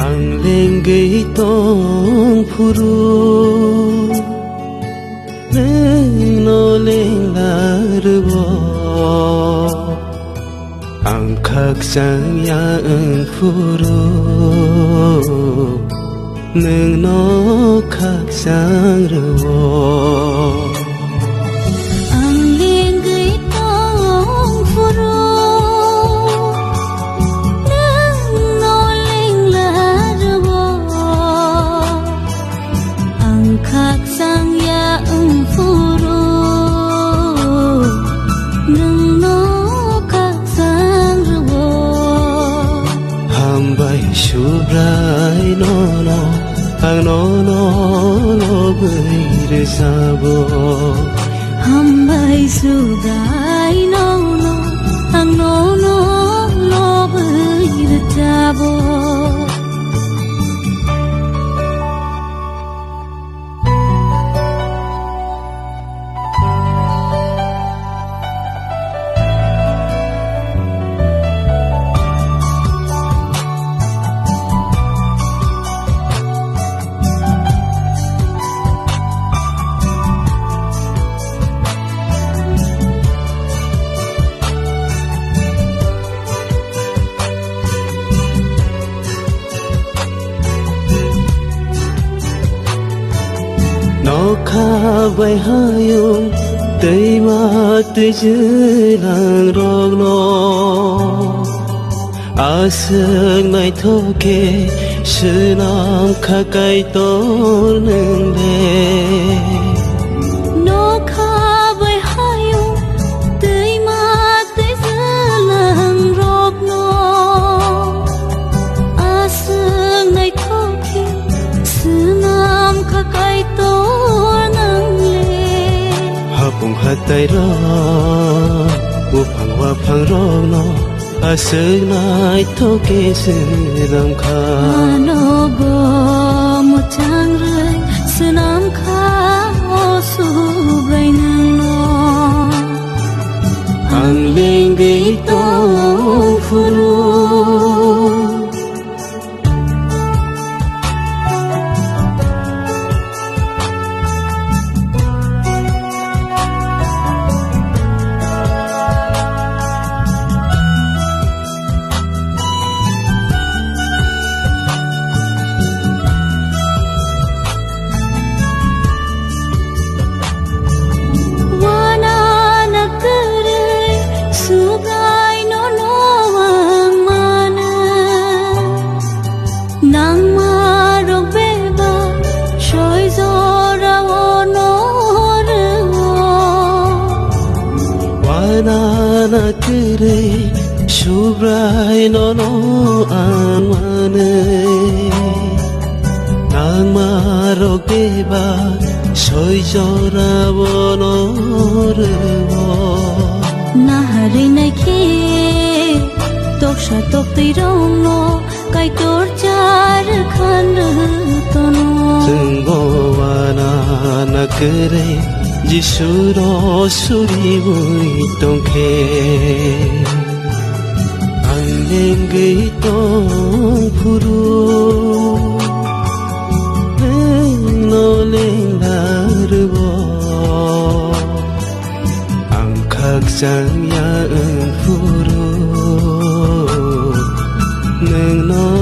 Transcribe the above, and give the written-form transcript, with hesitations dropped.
Ang lenggay tong puru neng noleng larbo ang kagsang yang puru neng no kagsang rwo Subray no no ang no no no bơi sabo hambay subray no no ang no no no bơi sabo nó khá vậy hayung tây mà tây dưới làng rog lo à sương này thô kê sự nam khá cây tổ nương đê nó khá vậy hayung tây mà tây dưới làng rog lo à sương này thô kê sự nam khá cây tổ bung hatai ro u phang wa phang ro no a se nai tho ke se nam kha no go mo chang rai se nam kha o su bai nang no ang ling ge to furu na tere subrai no no anwane nang maro ke ba soi jora bono rewo na hari nai ke tok sha tok ti rong no kai tor char khan to no sung bo wana na kere jisuro suri bui tongke ang lenggay tong puru neng no leng larbo ang kagsang yang puru neng no